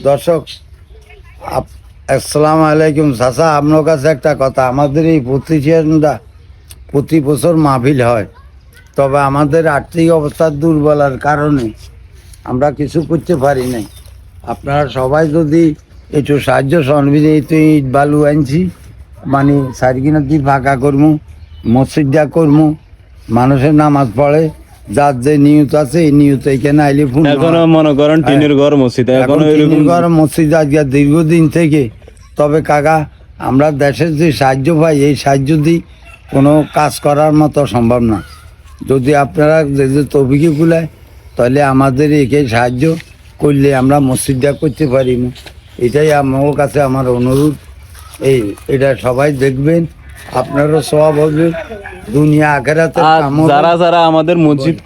দর্শক আসসালামু আলাইকুম। চাচা, আপনার কাছে একটা কথা, আমাদের এই প্রতিষ্ঠানটা প্রতি বছর মাহফিল হয়, তবে আমাদের আর্থিক অবস্থার দুর্বলার কারণে আমরা কিছু করতে পারি নাই। আপনারা সবাই যদি একটু সাহায্য সহযোগিতা, একটু ইট বালু আনছি, মানে সারিকিনা দিয়ে ফাঁকা করবো, মসজিদটা করবো, মানুষের নামাজ পড়ে, যার যে নিয়ত আছে এই নিয়ত এখানে আইলে এখনো মনে করেন টিনের ঘর মসজিদ, এখনো এরকম ঘর মসজিদ আজকে দীর্ঘদিন থেকে। তবে কাকা, আমরা দেশের যে সাহায্য পাই এই সাহায্য দিয়ে কোনো কাজ করার মতো সম্ভব না। যদি আপনারা যে তৌফিকে কুলায় তাহলে আমাদের একে সাহায্য করলে আমরা মসজিদটা করতে পারি। এটাই আমার কাছে আমার অনুরোধ। এটা সবাই দেখবেন, আপনারও সওয়াব হবে দুনিয়া আখিরাতে। যারা যারা আমাদের মসজিদ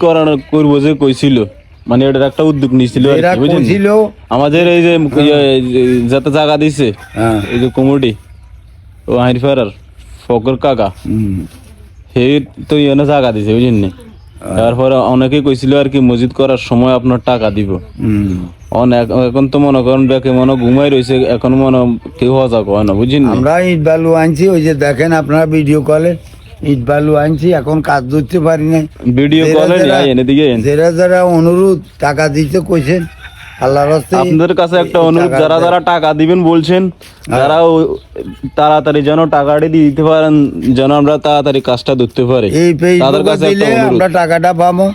করবো যে কইছিল, মানে এটার একটা উদ্যোগ নিয়েছিল আমাদের এই যে যাতে জায়গা দিছে এই যে কমিটি ও হাইরফার ফকর কাকা, সেই তো এনে জায়গা দিছে বুঝলেন না। তারপরে অনেকে কইছিল আর কি মসজিদ করার সময় আপনার টাকা দিব। এখন তো মনে করেন ব্যাকে মনে ঘুমাই রয়েছে, এখন মনে কেউ হজা কয় না বুঝলেন। আমরা ইট বালু আনছি, ওই যে দেখেন আপনারা ভিডিও কলে ইট বালু আনছি, এখন কাজ ধরতে পারি না। ভিডিও কলে যারা যারা অনুরোধ টাকা দিতে কইছেন, আল্লাহর রাস্তায় আপনাদের কাছে একটা অনুরোধ, যারা যারা টাকা দিবেন বলছেন, যারা তাড়াতাড়ি যেন টাকাটা দিয়ে দিতে পারেন, যেন আমরা তাড়াতাড়ি কাজটা ধরতে পারি। তাদের কাছে আমরা টাকাটা পাবো,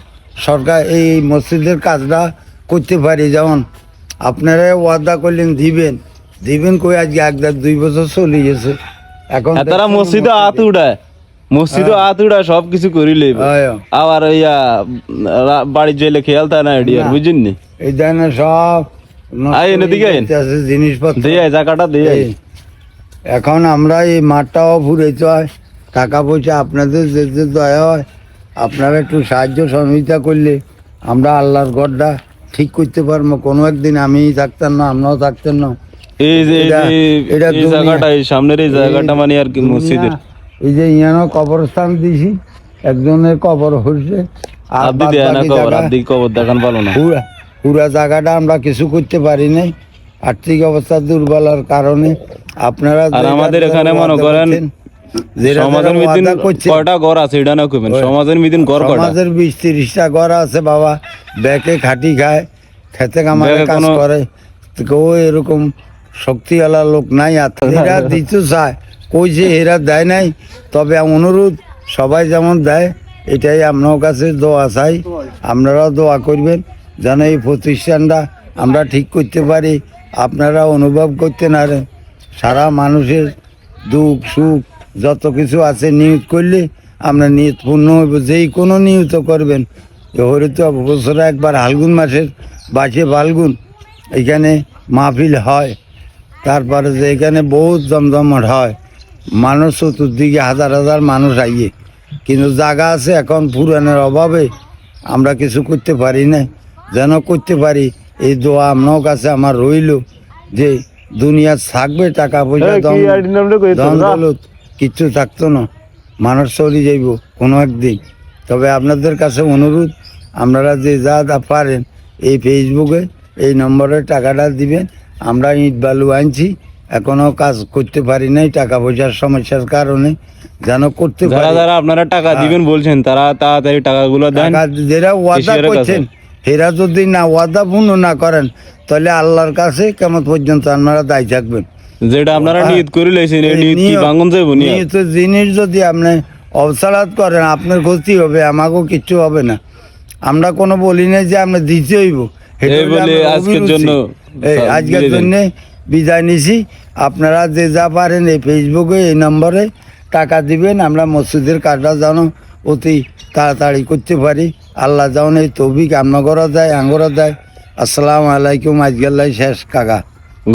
সরকার এই মসজিদের কাজটা করতে পারি। যেমন আপনারা ওয়াদা করলেন দিবেন কই আজকে 1-2 বছর চলে গেছে। এখন তারা মসজিদে হাত উঠায়, মসজিদে হাত উঠায় সবকিছু করিলে আবার বাড়ির জেলে খেয়াল তা না বুঝলেন নি। এই দেন সব জিনিসপত্র জায়গাটা দিয়ে। এখন আমরা এই মাঠটাও ফুরেতে হয়, টাকা পয়সা আপনাদের যে দয়া হয়, আপনারা একটু সাহায্য সহযোগিতা করলে আমরা আল্লাহর ঘরটা ঠিক করতে পারবো। কোনো একদিন আমি থাকতাম না, আমরাও থাকতেন না। এই যে এটা জায়গাটা, এই সামনের এই জায়গাটা মানে আর কি মসজিদের, এই যে ইয়ানো কবরস্থান দিছি, একজনের কবর হচ্ছে, আর কবর দেখান ভালো না। পুরা জায়গাটা আমরা কিছু করতে পারি নাই আর্থিক অবস্থা দুর্বলার কারণে। আপনারা আমাদের এখানে মনে করেন সমাজের মিদিন কয়টা ঘর আছে এটা না কইবেন, সমাজের মিদিন ঘর কয়টা? সমাজের 20-30টা ঘর আছে বাবা, ব্যাকে খাটি খায়, খেতে কামারে কাজ করে, কেউ এরকম শক্তিওয়ালা লোক নাই। এরা দিতে চায়, কইছে এরা দেয় নাই। তবে অনুরোধ, সবাই যেমন দেয় এটাই আপনার কাছে দোয়া চাই। আপনারাও দোয়া করবেন যেন এই প্রতিষ্ঠানটা আমরা ঠিক করতে পারি, আপনারা অনুভব করতে নারেন। সারা মানুষের দুঃখ সুখ যত কিছু আছে নিয়ত করলে আমরা নিয়ত পূর্ণ হইব। যেই কোনো নিয়ত করবেন, হয়তো বছরে একবার ফাল্গুন মাসের 22 ফাল্গুন এখানে মাহফিল হয়। তারপরে যে এখানে বহুত জমজমাট হয়, মানুষ চতুর্দিকে হাজার হাজার মানুষ আইয়ে, কিন্তু জায়গা আছে এখন পুরানের অভাবে আমরা কিছু করতে পারি না। যেন করতে পারি এই দোয়া আপনার কাছে আমার রইল, যে দুনিয়া থাকবে টাকা পয়সা দৌলত কিচ্ছু থাকতো না, মানুষ চলে যাইব কোনো একদিন। তবে আপনাদের কাছে অনুরোধ, আপনারা যে যা পারেন এই ফেসবুকে এই নম্বরে টাকাটা দিবেন। আমরা ইট বালু আনছি, এখনো কাজ করতে পারি নাই টাকা পয়সার সমস্যার কারণে, যেন করতে পারি। যারা আপনারা টাকা দিবেন বলছেন তারা তাড়াতাড়ি টাকাগুলো দেন। যারা ওয়াদা করছেন এরা যদি না ওয়াদা পূর্ণ না করেন তাহলে আল্লাহর কাছে কেমন পর্যন্ত আপনারা দায়ী থাকবেন। যেটা আপনারা নিয়ত করে লইছেন এই নিয়ত কি ভাঙন যাবে? নিয়ত জিনিস যদি আপনি অবসালাত করেন আপনার ক্ষতি হবে, আমাকেও কিচ্ছু হবে না। আমরা কোনো বলি না যে আপনি দিতে হইব। আজকের জন্য বিদায় নিছি। আপনারা যে যা পারেন এই ফেসবুকে এই নম্বরে টাকা দিবেন, আমরা মসজিদের কাজটা যেন অতি তাড়াতাড়ি করতে পারি। আল্লাহ যেন এই তৌফিক আপনার দেয়, আঙ্গরা দেয়। আসসালামু আলাইকুম। আজকাল শেষ কাকা।